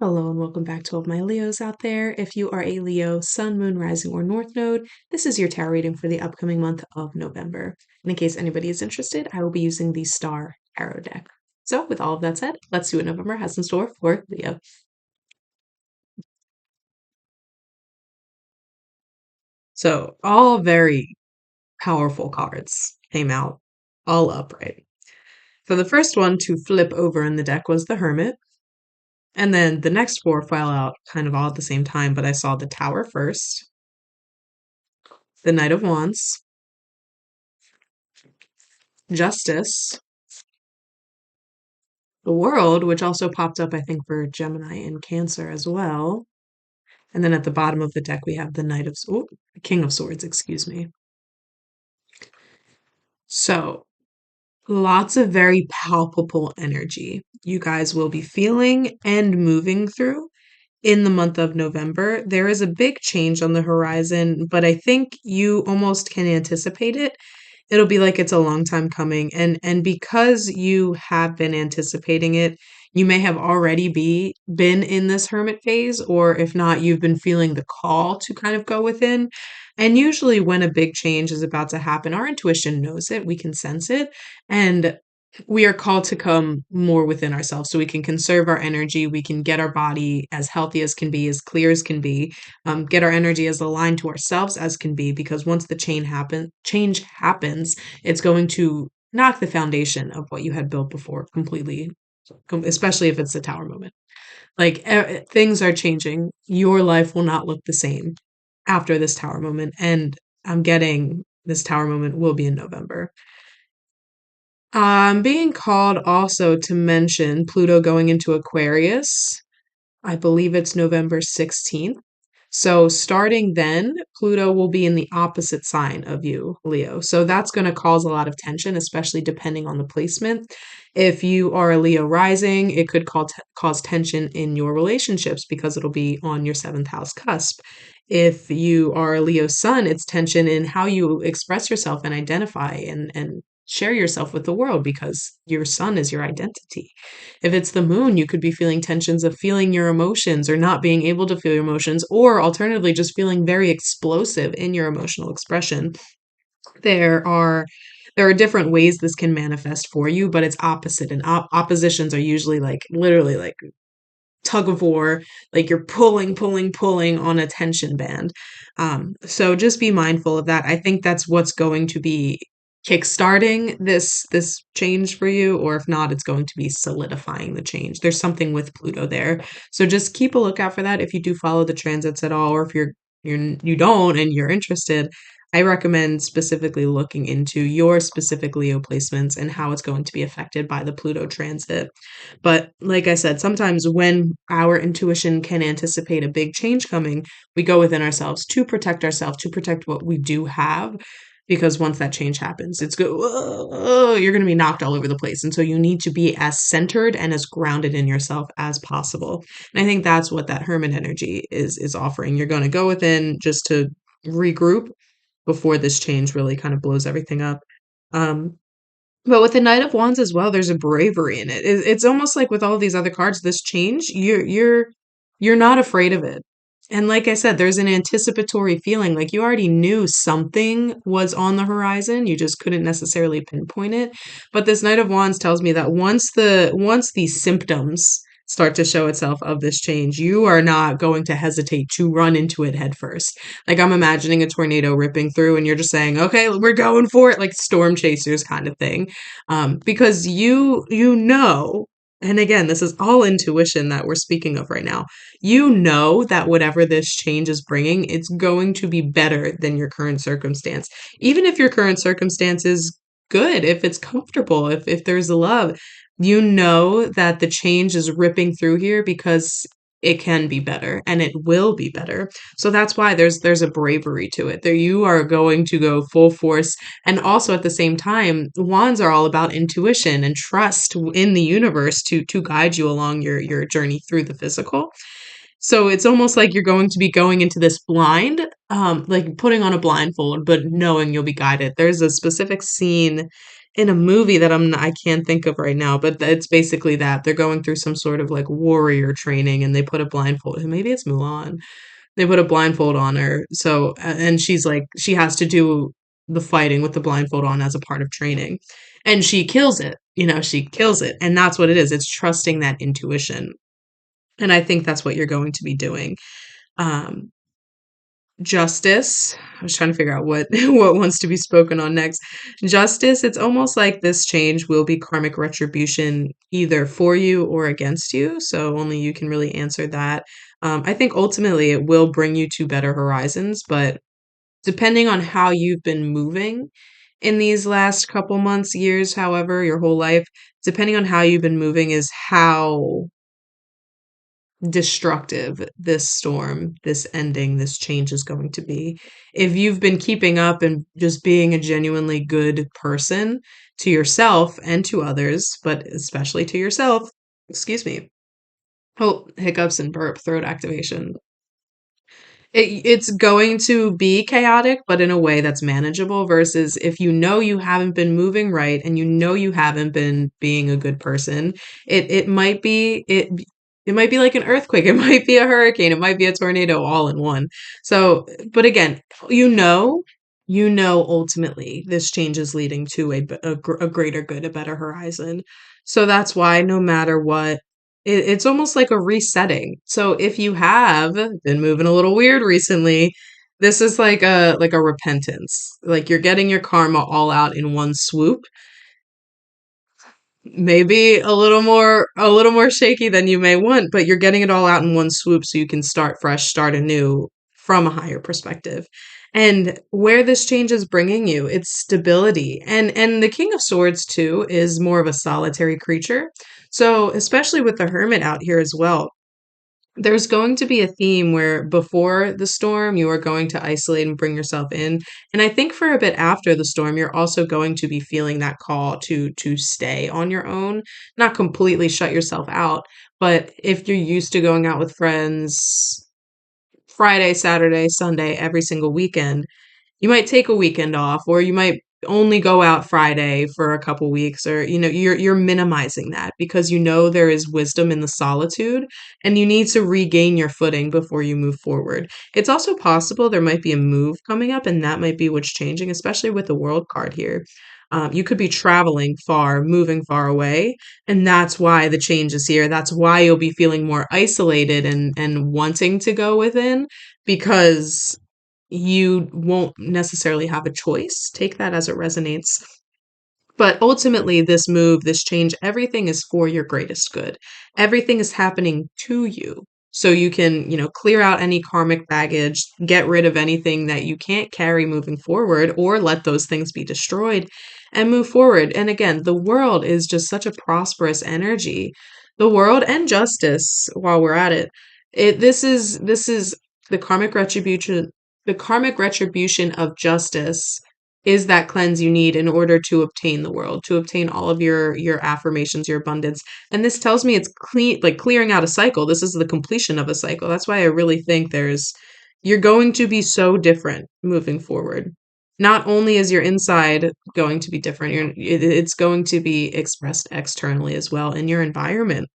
Hello and welcome back to all of my Leos out there. If you are a Leo, Sun, Moon, Rising, or North Node, this is your tarot reading for the upcoming month of November. And in case anybody is interested, I will be using the Star Tarot deck. So, with all of that said, let's see what November has in store for Leo. So, all very powerful cards came out, all upright. So, the first one to flip over in the deck was the Hermit. And then the next four fell out kind of all at the same time, but I saw the Tower first, the Knight of Wands, Justice, the World, which also popped up, I think, for Gemini and Cancer as well. And then at the bottom of the deck, we have the King of Swords, excuse me. So, lots of very palpable energy you guys will be feeling and moving through in the month of November. There is a big change on the horizon, but I think you almost can anticipate it. It'll be like it's a long time coming, and because you have been anticipating it, you may have already been in this hermit phase, or if not, you've been feeling the call to kind of go within. And usually when a big change is about to happen, our intuition knows it, we can sense it, and we are called to come more within ourselves so we can conserve our energy, we can get our body as healthy as can be, as clear as can be, get our energy as aligned to ourselves as can be, because once the change happens, it's going to knock the foundation of what you had built before completely, especially if it's the tower moment. Like things are changing. Your life will not look the same after this tower moment. And I'm getting this tower moment will be in November. I'm being called also to mention Pluto going into Aquarius. I believe it's November 16th. So starting then, Pluto will be in the opposite sign of you, Leo. So that's going to cause a lot of tension, especially depending on the placement. If you are a Leo rising, it could cause tension in your relationships because it'll be on your seventh house cusp. If you are a Leo sun, it's tension in how you express yourself and identify and share yourself with the world because your sun is your identity. If it's the moon, you could be feeling tensions of feeling your emotions or not being able to feel your emotions, or alternatively, just feeling very explosive in your emotional expression. There are there are different ways this can manifest for you, but it's opposite. And oppositions are usually like literally like tug of war, like you're pulling on a tension band. So just be mindful of that. I think that's what's going to be kickstarting this change for you, or if not, it's going to be solidifying the change. There's something with Pluto there, so just keep a lookout for that if you do follow the transits at all, or if you don't and you're interested. I recommend specifically looking into your specific Leo placements and how it's going to be affected by the Pluto transit. But like I said, sometimes when our intuition can anticipate a big change coming, we go within ourselves, to protect what we do have. Because once that change happens, you're going to be knocked all over the place. And so you need to be as centered and as grounded in yourself as possible. And I think that's what that hermit energy is offering. You're going to go within just to regroup before this change really kind of blows everything up. Um, but with the Knight of Wands as well, there's a bravery in it. It's almost like with all of these other cards, this change, you're not afraid of it. And like I said, there's an anticipatory feeling, like you already knew something was on the horizon, you just couldn't necessarily pinpoint it. But this Knight of Wands tells me that once these symptoms start to show itself of this change, you are not going to hesitate to run into it head first. Like I'm imagining a tornado ripping through and you're just saying, okay, we're going for it, like storm chasers kind of thing. Because you know, and again, this is all intuition that we're speaking of right now. You know that whatever this change is bringing, it's going to be better than your current circumstance. Even if your current circumstance is good, if it's comfortable, if there's love, you know that the change is ripping through here because it can be better and it will be better. So that's why there's a bravery to it. There you are going to go full force, and also at the same time, wands are all about intuition and trust in the universe to guide you along your journey through the physical. So it's almost like you're going to be going into this blind, like putting on a blindfold, but knowing you'll be guided. There's a specific scene in a movie that I can't think of right now, but it's basically that they're going through some sort of like warrior training and they put a blindfold. Maybe it's Mulan. They put a blindfold on her. So, and she's like, she has to do the fighting with the blindfold on as a part of training. And she kills it. She kills it. And that's what it is. It's trusting that intuition. And I think that's what you're going to be doing. Um, Justice. I was trying to figure out what what wants to be spoken on next. Justice, it's almost like this change will be karmic retribution either for you or against you. So only you can really answer that. I think ultimately it will bring you to better horizons, but depending on how you've been moving in these last couple months, years, however, your whole life, depending on how you've been moving is how destructive this storm, this ending, this change is going to be. If you've been keeping up and just being a genuinely good person to yourself and to others, but especially to yourself, excuse me. Oh, hiccups and burp, throat activation. It's going to be chaotic, but in a way that's manageable versus if you know you haven't been moving right and you know you haven't been being a good person, it might be like an earthquake, it might be a hurricane, it might be a tornado all in one. So, but again, you know ultimately this change is leading to a greater good, a better horizon. So that's why no matter what it's almost like a resetting. So if you have been moving a little weird recently, this is like a repentance. Like you're getting your karma all out in one swoop. Maybe a little more shaky than you may want, but you're getting it all out in one swoop so you can start fresh, start anew from a higher perspective. And where this change is bringing you, it's stability. And the King of Swords too is more of a solitary creature. So, especially with the Hermit out here as well, there's going to be a theme where before the storm, you are going to isolate and bring yourself in. And I think for a bit after the storm, you're also going to be feeling that call to stay on your own, not completely shut yourself out. But if you're used to going out with friends Friday, Saturday, Sunday, every single weekend, you might take a weekend off or you might only go out Friday for a couple weeks or you're minimizing that because you know there is wisdom in the solitude and you need to regain your footing before you move forward. It's also possible there might be a move coming up and that might be what's changing, especially with the world card here. You could be traveling far, moving far away, and that's why the change is here. That's why you'll be feeling more isolated and wanting to go within because you won't necessarily have a choice. Take that as it resonates. But ultimately, this move, this change, everything is for your greatest good. Everything is happening to you. So you can, clear out any karmic baggage, get rid of anything that you can't carry moving forward, or let those things be destroyed and move forward. And again, the world is just such a prosperous energy. The world and justice, while we're at it, this is the karmic retribution, the karmic retribution of justice is that cleanse you need in order to obtain the world, to obtain all of your affirmations, your abundance. And this tells me it's clean, like clearing out a cycle. This is the completion of a cycle. That's why I really think you're going to be so different moving forward. Not only is your inside going to be different, it's going to be expressed externally as well in your environment.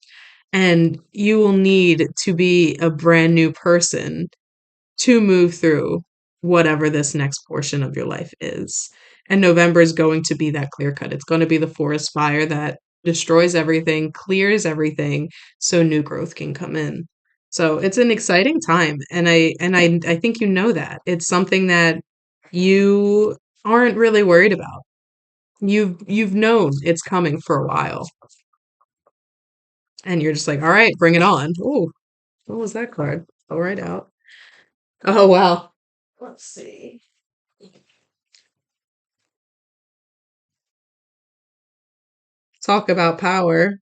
And you will need to be a brand new person to move through whatever this next portion of your life is. And November is going to be that clear cut. It's going to be the forest fire that destroys everything, clears everything so new growth can come in. So it's an exciting time and I think you know that. It's something that you aren't really worried about. You've known it's coming for a while and you're just like, "All right, bring it on." Oh, what was that card? All right out. Oh wow. Let's see. Talk about power.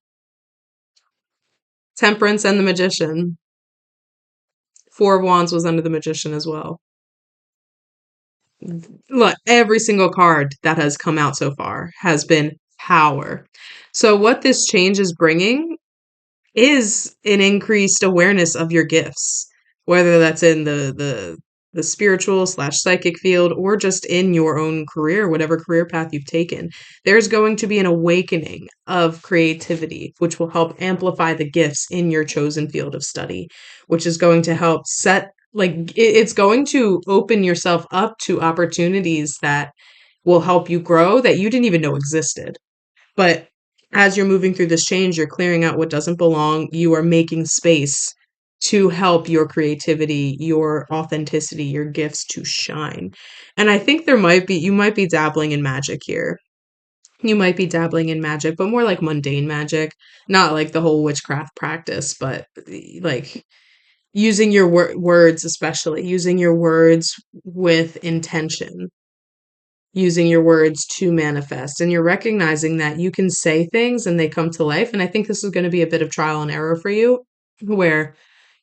Temperance and the Magician. Four of Wands was under the Magician as well. Look, every single card that has come out so far has been power. So what this change is bringing is an increased awareness of your gifts, whether that's in the the spiritual slash psychic field, or just in your own career, whatever career path you've taken, there's going to be an awakening of creativity, which will help amplify the gifts in your chosen field of study, which is going to help it's going to open yourself up to opportunities that will help you grow that you didn't even know existed. But as you're moving through this change, you're clearing out what doesn't belong. You are making space to help your creativity, your authenticity, your gifts to shine. And I think you might be dabbling in magic here. You might be dabbling in magic, but more like mundane magic, not like the whole witchcraft practice, but like using your words, especially using your words with intention, using your words to manifest. And you're recognizing that you can say things and they come to life. And I think this is going to be a bit of trial and error for you, where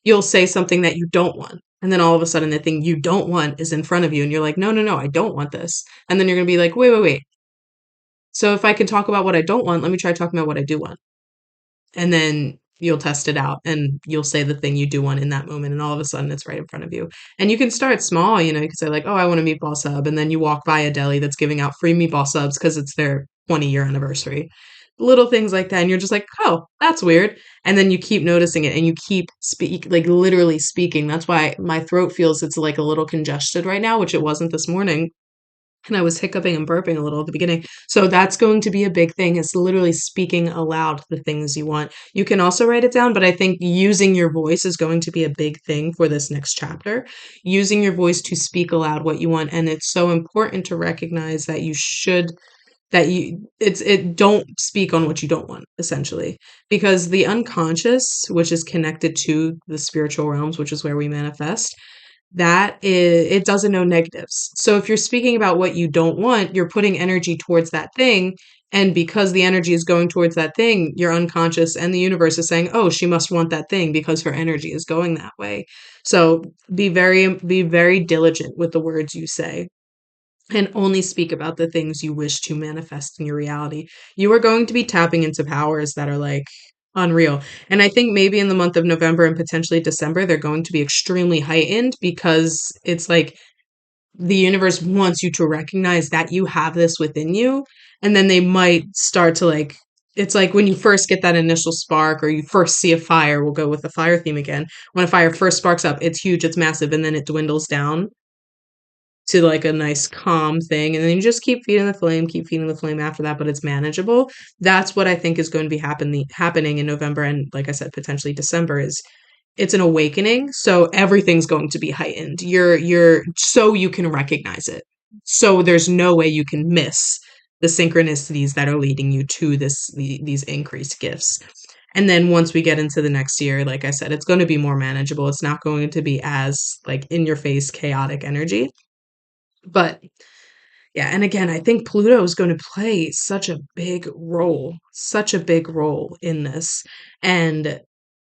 you'll say something that you don't want. And then all of a sudden, the thing you don't want is in front of you. And you're like, no, no, no, I don't want this. And then you're going to be like, wait, wait, wait. So if I can talk about what I don't want, let me try talking about what I do want. And then you'll test it out and you'll say the thing you do want in that moment, and all of a sudden it's right in front of you. And you can start small, you can say like, oh, I want a meatball sub, and then you walk by a deli that's giving out free meatball subs because it's their 20-year anniversary. Little things like that, and you're just like, oh, that's weird. And then you keep noticing it and you keep literally speaking. That's why my throat feels it's like a little congested right now, which it wasn't this morning, and I was hiccuping and burping a little at the beginning. So that's going to be a big thing, is literally speaking aloud the things you want. You can also write it down, but I think using your voice is going to be a big thing for this next chapter. Using your voice to speak aloud what you want. And it's so important to recognize that don't speak on what you don't want, essentially, because the unconscious, which is connected to the spiritual realms, which is where we manifest, it doesn't know negatives. So if you're speaking about what you don't want, you're putting energy towards that thing. And because the energy is going towards that thing, your unconscious and the universe is saying, oh, she must want that thing because her energy is going that way. So be very diligent with the words you say, and only speak about the things you wish to manifest in your reality. You are going to be tapping into powers that are like unreal. And I think maybe in the month of November and potentially December, they're going to be extremely heightened, because it's like the universe wants you to recognize that you have this within you. And then they might start to it's like when you first get that initial spark, or you first see a fire, we'll go with the fire theme again. When a fire first sparks up, it's huge, it's massive, and then it dwindles down to like a nice calm thing, and then you just keep feeding the flame after that, but it's manageable. That's what I think is going to be happening in November, and like I said, potentially December. Is It's an awakening, so everything's going to be heightened. You're so you can recognize it, so there's no way you can miss the synchronicities that are leading you to these increased gifts. And then once we get into the next year, like I said, it's going to be more manageable. It's not going to be as like in your face chaotic energy. But yeah, and again, I think Pluto is going to play such a big role in this. And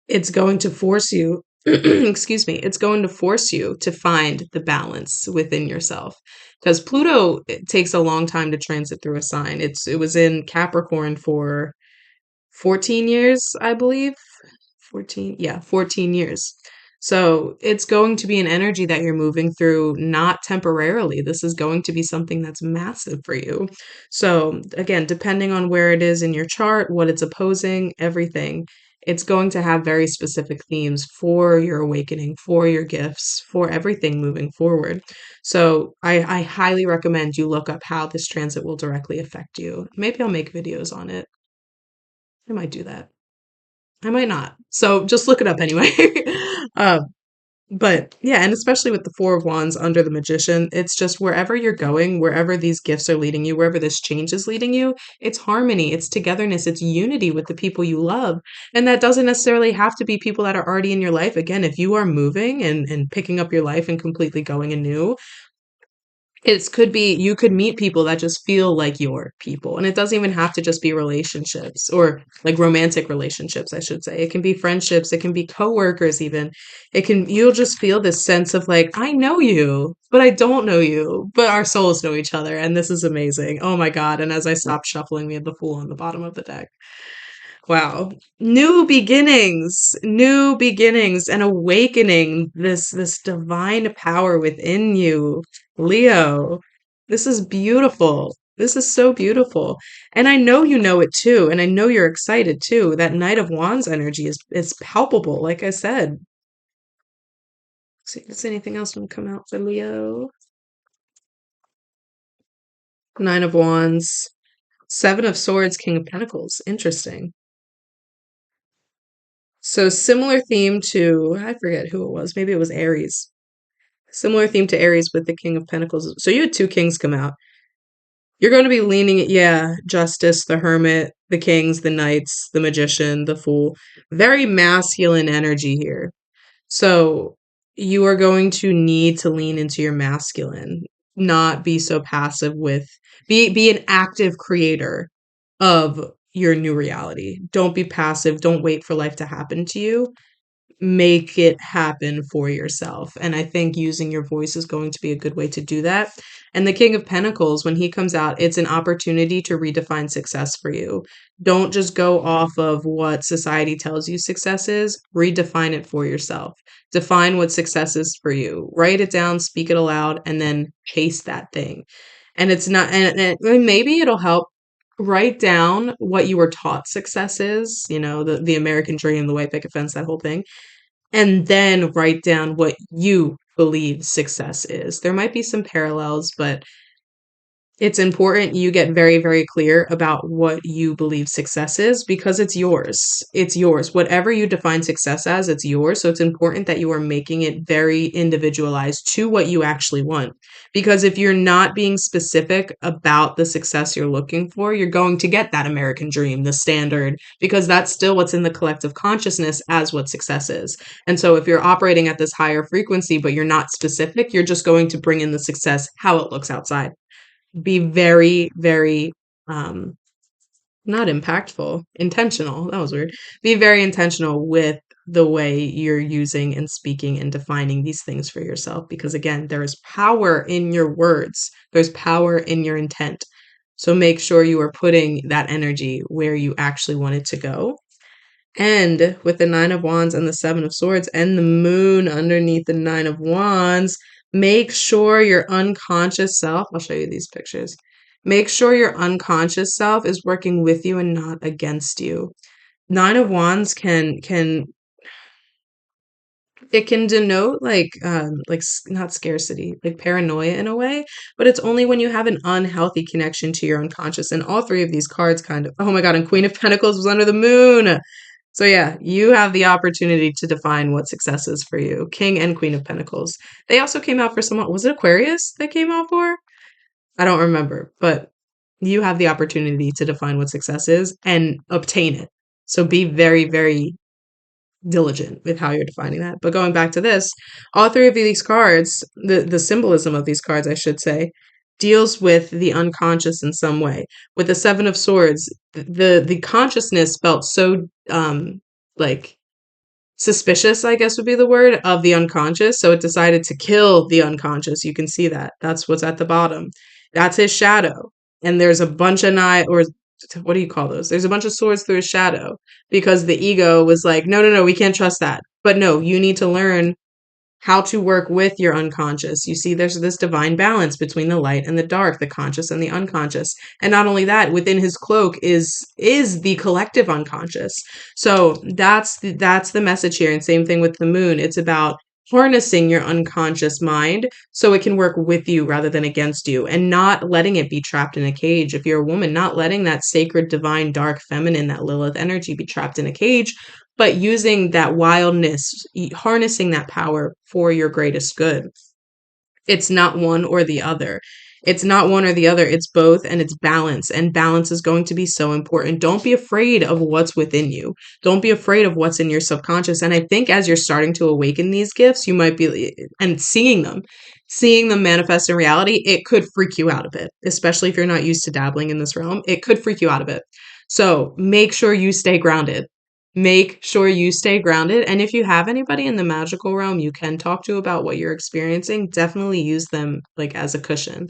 it's going to force you, excuse me, it's going to force you to find the balance within yourself. Because Pluto, it takes a long time to transit through a sign. It was in Capricorn for 14 years, I believe. 14, yeah, 14 years. So it's going to be an energy that you're moving through, not temporarily. This is going to be something that's massive for you. So again, depending on where it is in your chart, what it's opposing, everything, it's going to have very specific themes for your awakening, for your gifts, for everything moving forward. So I highly recommend you look up how this transit will directly affect you. Maybe I'll make videos on it. I might do that. I might not. So just look it up anyway. um, but yeah, and especially with the Four of Wands under the Magician, it's just wherever you're going, wherever these gifts are leading you, wherever this change is leading you, it's harmony, it's togetherness, it's unity with the people you love. And that doesn't necessarily have to be people that are already in your life. Again, if you are moving and picking up your life and completely going anew, it could be you could meet people that just feel like your people. And it doesn't even have to just be relationships, or like romantic relationships, I should say. It can be friendships, it can be coworkers even. You'll just feel this sense of like, I know you, but I don't know you, but our souls know each other, and this is amazing. Oh my God. And as I stopped shuffling, we had the Fool on the bottom of the deck. Wow. New beginnings and awakening this divine power within you, Leo. This is beautiful. This is so beautiful. And I know you know it too, and I know you're excited too. That Knight of Wands energy is palpable, like I said. See if there's anything else want to come out for Leo. Nine of Wands, Seven of Swords, King of Pentacles. Interesting. So similar theme to, I forget who it was. Maybe it was Aries. Similar theme to Aries with the King of Pentacles. So you had two kings come out. You're going to be leaning, yeah, Justice, the Hermit, the Kings, the Knights, the Magician, the Fool. Very masculine energy here. So you are going to need to lean into your masculine, not be so passive with, be an active creator of your new reality. Don't be passive. Don't wait for life to happen to you. Make it happen for yourself. And I think using your voice is going to be a good way to do that. And the King of Pentacles, when he comes out, it's an opportunity to redefine success for you. Don't just go off of what society tells you success is, redefine it for yourself. Define what success is for you. Write it down, speak it aloud, and then chase that thing. And it's not, and maybe it'll help. Write down what you were taught success is, the American dream, the white picket fence, that whole thing, and then write down what you believe success is. There might be some parallels, but it's important you get very, very clear about what you believe success is because it's yours. It's yours. Whatever you define success as, it's yours. So it's important that you are making it very individualized to what you actually want. Because if you're not being specific about the success you're looking for, you're going to get that American dream, the standard, because that's still what's in the collective consciousness as what success is. And so if you're operating at this higher frequency, but you're not specific, you're just going to bring in the success how it looks outside. Be very, very not impactful, intentional. That was weird. Be very intentional with the way you're using and speaking and defining these things for yourself because again, there is power in your words. There's power in your intent. So make sure you are putting that energy where you actually want it to go. And with the Nine of Wands and the Seven of Swords and the moon underneath the Nine of Wands, make sure your unconscious self, I'll show you these pictures. Make sure your unconscious self is working with you and not against you. Nine of Wands can it can denote not scarcity, like paranoia in a way, but it's only when you have an unhealthy connection to your unconscious. And all three of these cards kind of, oh my God, and Queen of Pentacles was under the moon. So yeah, you have the opportunity to define what success is for you. King and Queen of Pentacles. They also came out for someone, was it Aquarius they came out for? I don't remember, but you have the opportunity to define what success is and obtain it. So be very, very diligent with how you're defining that. But going back to this, all three of these cards, the symbolism of these cards, I should say, deals with the unconscious in some way. With the Seven of Swords, the consciousness felt so like suspicious, I guess would be the word, of the unconscious. So it decided to kill the unconscious. You can see that. That's what's at the bottom. That's his shadow. And there's a bunch of or what do you call those? There's a bunch of swords through his shadow because the ego was like, no, no, no, we can't trust that. But no, you need to learn how to work with your unconscious. You see, there's this divine balance between the light and the dark, the conscious and the unconscious. And not only that, within his cloak is the collective unconscious. So that's the message here. And same thing with the moon. It's about harnessing your unconscious mind so it can work with you rather than against you and not letting it be trapped in a cage. If you're a woman, not letting that sacred, divine, dark, feminine, that Lilith energy be trapped in a cage, but using that wildness, harnessing that power for your greatest good. It's not one or the other. It's not one or the other. It's both and it's balance. And balance is going to be so important. Don't be afraid of what's within you. Don't be afraid of what's in your subconscious. And I think as you're starting to awaken these gifts, you might be, and seeing them manifest in reality, it could freak you out a bit, especially if you're not used to dabbling in this realm. It could freak you out a bit. So make sure you stay grounded. Make sure you stay grounded. And if you have anybody in the magical realm you can talk to about what you're experiencing, definitely use them like as a cushion.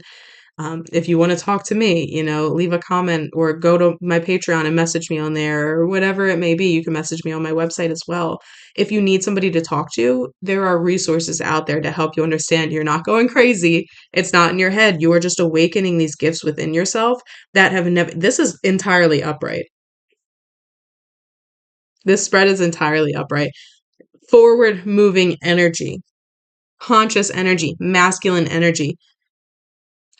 If you want to talk to me, leave a comment or go to my Patreon and message me on there or whatever it may be. You can message me on my website as well. If you need somebody to talk to, there are resources out there to help you understand you're not going crazy. It's not in your head. You are just awakening these gifts within yourself that have never, this is entirely upright. This spread is entirely upright. Forward moving energy, conscious energy, masculine energy.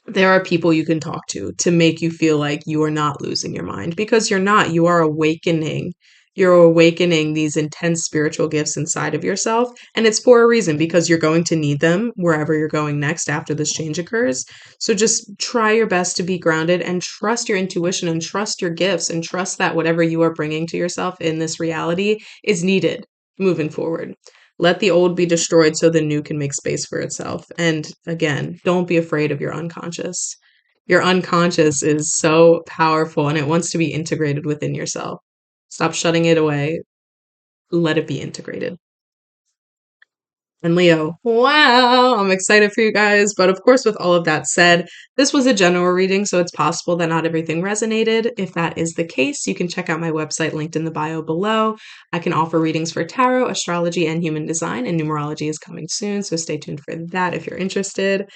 There are people you can talk to make you feel like you are not losing your mind because you're not. You are awakening. You're awakening these intense spiritual gifts inside of yourself. And it's for a reason because you're going to need them wherever you're going next after this change occurs. So just try your best to be grounded and trust your intuition and trust your gifts and trust that whatever you are bringing to yourself in this reality is needed moving forward. Let the old be destroyed so the new can make space for itself. And again, don't be afraid of your unconscious. Your unconscious is so powerful and it wants to be integrated within yourself. Stop shutting it away. Let it be integrated. And Leo, wow, I'm excited for you guys. But of course, with all of that said, this was a general reading, so it's possible that not everything resonated. If that is the case, you can check out my website linked in the bio below. I can offer readings for tarot, astrology, and human design, and numerology is coming soon, so stay tuned for that if you're interested.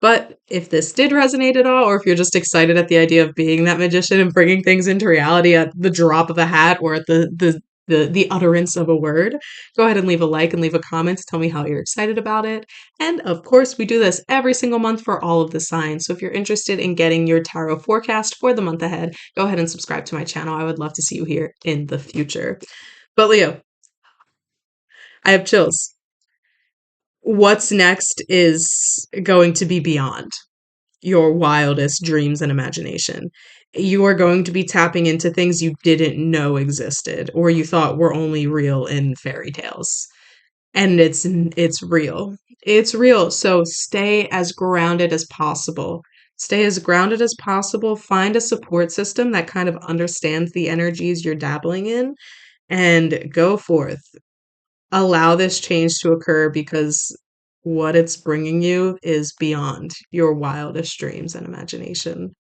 But if this did resonate at all, or if you're just excited at the idea of being that magician and bringing things into reality at the drop of a hat or at the utterance of a word, go ahead and leave a like and leave a comment to tell me how you're excited about it. And of course, we do this every single month for all of the signs. So if you're interested in getting your tarot forecast for the month ahead, go ahead and subscribe to my channel. I would love to see you here in the future. But Leo, I have chills. What's next is going to be beyond your wildest dreams and imagination. You are going to be tapping into things you didn't know existed or you thought were only real in fairy tales. And it's real. It's real. So stay as grounded as possible. Stay as grounded as possible. Find a support system that kind of understands the energies you're dabbling in and go forth. Allow this change to occur because what it's bringing you is beyond your wildest dreams and imagination.